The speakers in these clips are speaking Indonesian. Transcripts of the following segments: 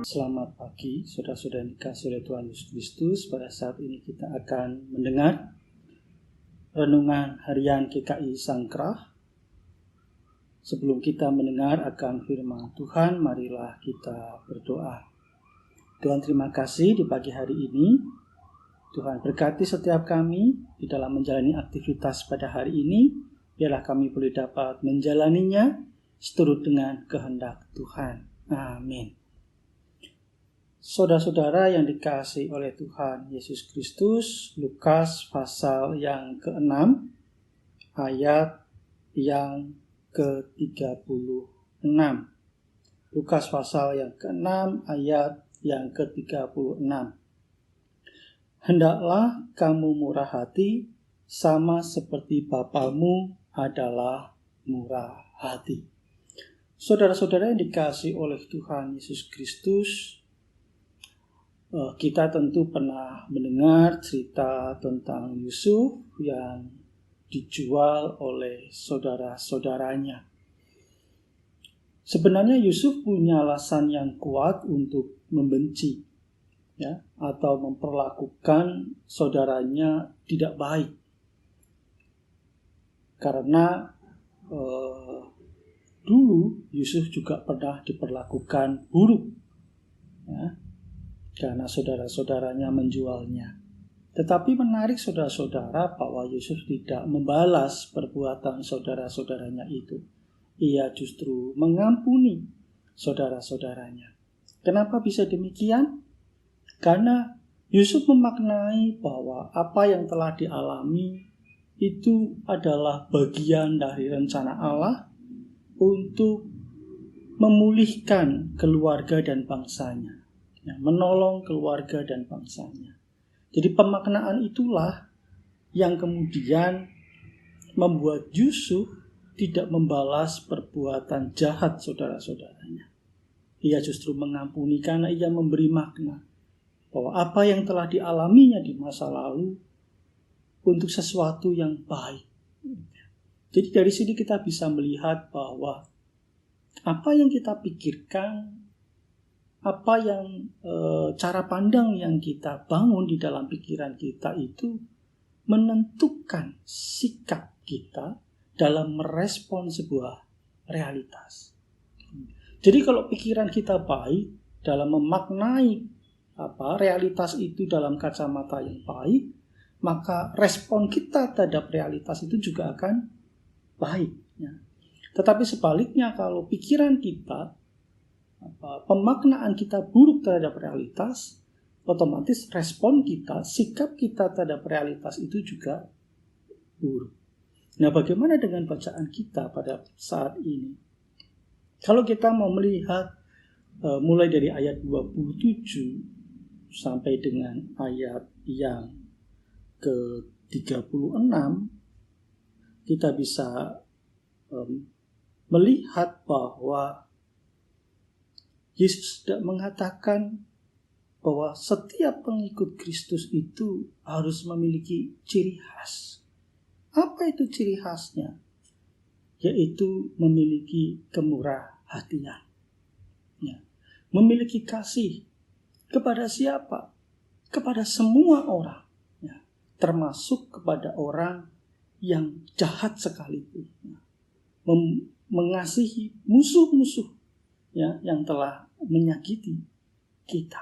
Selamat pagi, saudara-saudara yang dikasihi oleh Tuhan Yesus Kristus. Pada saat ini kita akan mendengar renungan harian GKI Sangkrah. Sebelum kita mendengar akan firman Tuhan, marilah kita berdoa. Tuhan, terima kasih di pagi hari ini. Tuhan berkati setiap kami di dalam menjalani aktivitas pada hari ini. Biarlah kami boleh dapat menjalaninya seturut dengan kehendak Tuhan. Amin. Saudara-saudara yang dikasihi oleh Tuhan Yesus Kristus, Lukas pasal yang ke-6 ayat yang ke-36. Lukas pasal yang ke-6 ayat yang ke-36. Hendaklah kamu murah hati sama seperti Bapamu adalah murah hati. Saudara-saudara yang dikasihi oleh Tuhan Yesus Kristus, kita tentu pernah mendengar cerita tentang Yusuf yang dijual oleh saudara-saudaranya. Sebenarnya Yusuf punya alasan yang kuat untuk membenci, atau memperlakukan saudaranya tidak baik. Karena dulu Yusuf juga pernah diperlakukan buruk, karena saudara-saudaranya menjualnya. Tetapi menarik saudara-saudara bahwa Yusuf tidak membalas perbuatan saudara-saudaranya itu. Ia justru mengampuni saudara-saudaranya. Kenapa bisa demikian? Karena Yusuf memaknai bahwa apa yang telah dialami itu adalah bagian dari rencana Allah untuk memulihkan keluarga dan bangsanya. Menolong keluarga dan bangsanya. Jadi pemaknaan itulah yang kemudian membuat Yusuf tidak membalas perbuatan jahat saudara-saudaranya. Ia justru mengampuni karena ia memberi makna bahwa apa yang telah dialaminya di masa lalu untuk sesuatu yang baik. Jadi dari sini kita bisa melihat bahwa apa yang kita pikirkan, apa yang cara pandang yang kita bangun di dalam pikiran kita itu menentukan sikap kita dalam merespon sebuah realitas. Jadi kalau pikiran kita baik dalam memaknai realitas itu dalam kacamata yang baik, maka respon kita terhadap realitas itu juga akan baik. Tetapi sebaliknya, kalau pikiran kita, pemaknaan kita buruk terhadap realitas, otomatis respon kita, sikap kita terhadap realitas itu juga buruk. Nah, bagaimana dengan bacaan kita pada saat ini? Kalau kita mau melihat mulai dari ayat 27 sampai dengan ayat yang ke-36, kita bisa melihat bahwa Yesus tidak mengatakan bahwa setiap pengikut Kristus itu harus memiliki ciri khas. Apa itu ciri khasnya? Yaitu memiliki kemurah hatian. Memiliki kasih kepada siapa? Kepada semua orang. Termasuk kepada orang yang jahat sekalipun. Mengasihi musuh-musuh yang telah menyakiti kita.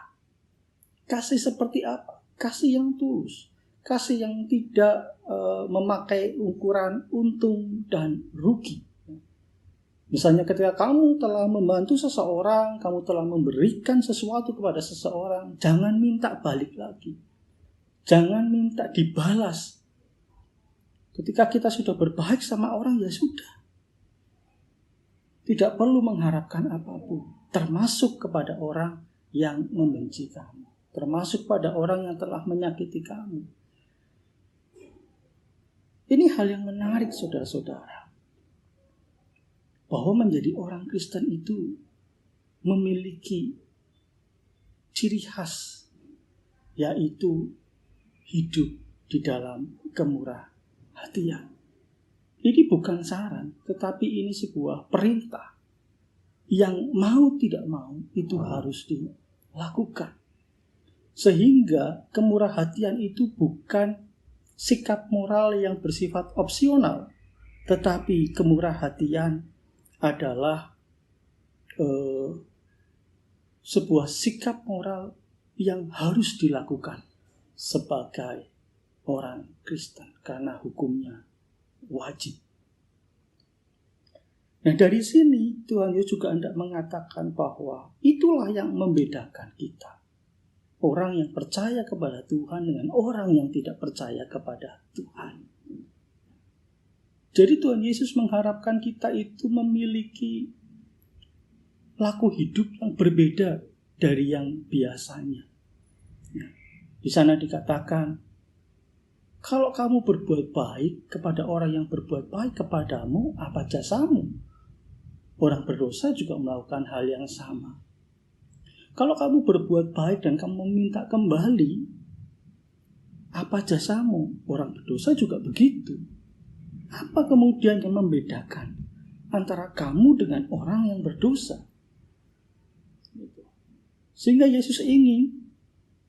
Kasih seperti apa? Kasih yang tulus. Kasih yang tidak memakai ukuran untung dan rugi. Misalnya ketika kamu telah membantu seseorang, kamu telah memberikan sesuatu kepada seseorang, jangan minta balik lagi. Jangan minta dibalas. Ketika kita sudah berbaik sama orang, ya sudah. Tidak perlu mengharapkan apapun, termasuk kepada orang yang membenci kamu, termasuk pada orang yang telah menyakiti kamu. Ini hal yang menarik saudara-saudara, bahwa menjadi orang Kristen itu memiliki ciri khas, yaitu hidup di dalam kemurah hatian. Ini bukan saran, tetapi ini sebuah perintah yang mau tidak mau itu harus lakukan. Sehingga kemurahhatian itu bukan sikap moral yang bersifat opsional, tetapi kemurahhatian adalah sebuah sikap moral yang harus dilakukan sebagai orang Kristen karena hukumnya wajib. Nah, dari sini Tuhan Yesus juga hendak mengatakan bahwa itulah yang membedakan kita. Orang yang percaya kepada Tuhan dengan orang yang tidak percaya kepada Tuhan. Jadi Tuhan Yesus mengharapkan kita itu memiliki laku hidup yang berbeda dari yang biasanya. Di sana dikatakan, kalau kamu berbuat baik kepada orang yang berbuat baik kepadamu, apa jasamu? Orang berdosa juga melakukan hal yang sama. Kalau kamu berbuat baik dan kamu meminta kembali, apa jasamu? Orang berdosa juga begitu. Apa kemudian yang membedakan antara kamu dengan orang yang berdosa? Sehingga Yesus ingin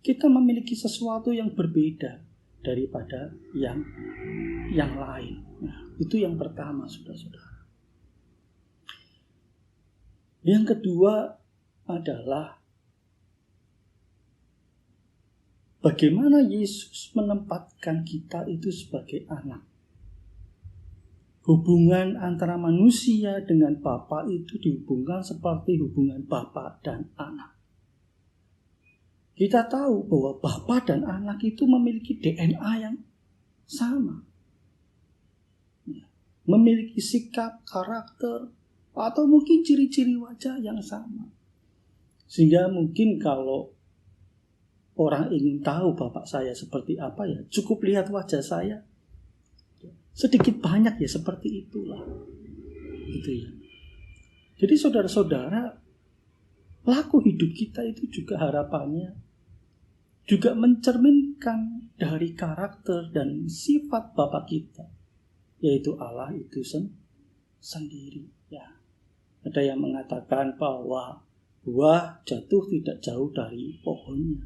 kita memiliki sesuatu yang berbeda daripada yang lain. Nah, itu yang pertama, saudara-saudara. Yang kedua adalah bagaimana Yesus menempatkan kita itu sebagai anak. Hubungan antara manusia dengan Bapa itu dihubungkan seperti hubungan Bapa dan anak. Kita tahu bahwa Bapa dan anak itu memiliki DNA yang sama. Memiliki sikap, karakter, atau mungkin ciri-ciri wajah yang sama. Sehingga mungkin kalau orang ingin tahu bapak saya seperti apa, ya cukup lihat wajah saya. Sedikit banyak ya seperti itulah. Gitu ya. Jadi saudara-saudara, laku hidup kita itu juga harapannya juga mencerminkan dari karakter dan sifat Bapa kita, yaitu Allah itu sendiri. Ya. Ada yang mengatakan bahwa buah jatuh tidak jauh dari pohonnya.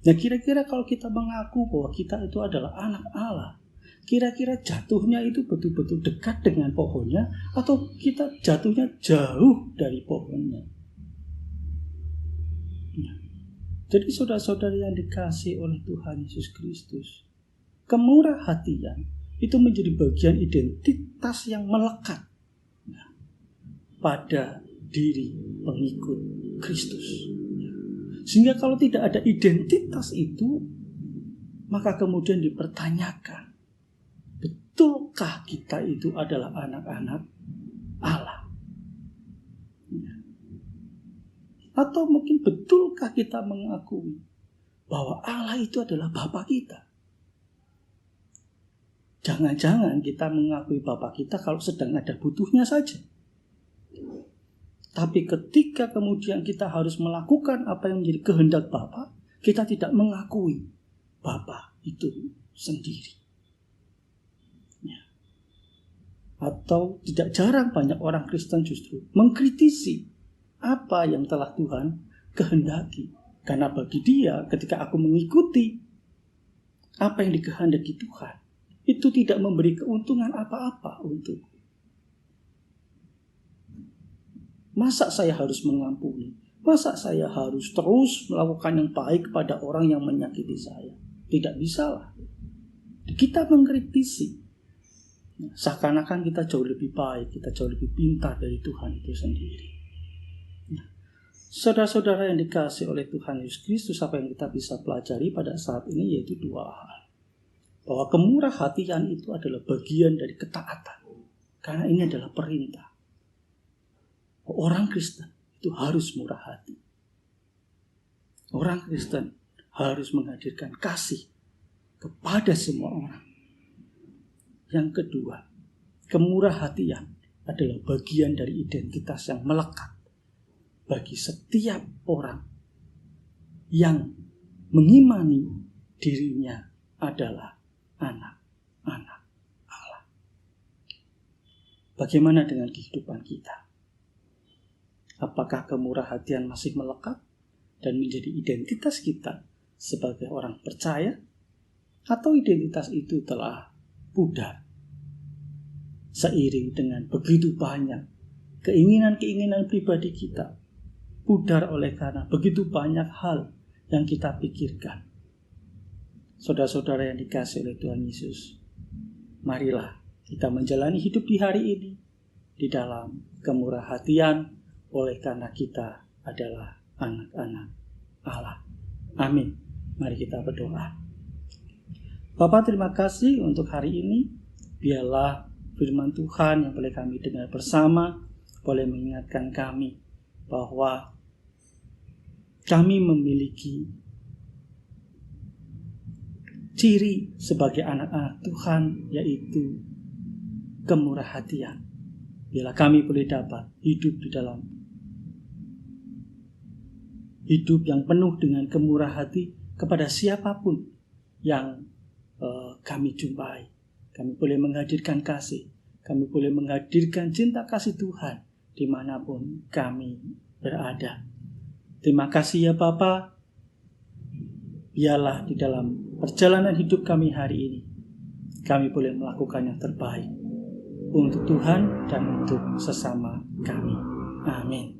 Nah, kira-kira kalau kita mengaku bahwa kita itu adalah anak Allah, kira-kira jatuhnya itu betul-betul dekat dengan pohonnya atau kita jatuhnya jauh dari pohonnya? Nah, jadi saudara-saudara yang dikasihi oleh Tuhan Yesus Kristus, kemurahhatian itu menjadi bagian identitas yang melekat pada diri pengikut Kristus. Sehingga kalau tidak ada identitas itu, maka kemudian dipertanyakan, betulkah kita itu adalah anak-anak Allah? Atau mungkin betulkah kita mengakui bahwa Allah itu adalah Bapa kita? Jangan-jangan kita mengakui Bapa kita kalau sedang ada butuhnya saja. Tapi ketika kemudian kita harus melakukan apa yang menjadi kehendak Bapa, kita tidak mengakui Bapa itu sendiri. Ya. Atau tidak jarang banyak orang Kristen justru mengkritisi apa yang telah Tuhan kehendaki. Karena bagi dia ketika aku mengikuti apa yang dikehendaki Tuhan, itu tidak memberi keuntungan apa-apa untukku. Masa saya harus mengampuni? Masa saya harus terus melakukan yang baik kepada orang yang menyakiti saya? Tidak bisa lah. Kita mengkritisi. Seakan-akan kita jauh lebih baik, kita jauh lebih pintar dari Tuhan itu sendiri. Saudara-saudara yang dikasihi oleh Tuhan Yesus Kristus, apa yang kita bisa pelajari pada saat ini yaitu dua hal. Bahwa kemurahhatian itu adalah bagian dari ketaatan. Karena ini adalah perintah. Orang Kristen itu harus murah hati. Orang Kristen harus menghadirkan kasih kepada semua orang. Yang kedua, kemurahhatian adalah bagian dari identitas yang melekat bagi setiap orang yang mengimani dirinya adalah anak-anak Allah. Bagaimana dengan kehidupan kita? Apakah kemurahhatian masih melekat? dan menjadi identitas kita sebagai orang percaya, atau identitas itu telah pudar seiring dengan begitu banyak keinginan-keinginan pribadi kita, pudar oleh karena begitu banyak hal yang kita pikirkan. Saudara-saudara yang dikasihi oleh Tuhan Yesus, marilah kita menjalani hidup di hari ini di dalam kemurah hatian oleh karena kita adalah anak-anak Allah. Amin. Mari kita berdoa. Bapa, terima kasih untuk hari ini. Biarlah firman Tuhan yang boleh kami dengar bersama boleh mengingatkan kami bahwa kami memiliki ciri sebagai anak-anak Tuhan, yaitu kemurah hatian. Biarlah kami boleh dapat hidup di dalam hidup yang penuh dengan kemurah hati kepada siapapun yang kami jumpai. Kami boleh menghadirkan kasih, kami boleh menghadirkan cinta kasih Tuhan dimanapun kami berada. Terima kasih ya Bapa. Biarlah di dalam perjalanan hidup kami hari ini, kami boleh melakukan yang terbaik untuk Tuhan dan untuk sesama kami. Amin.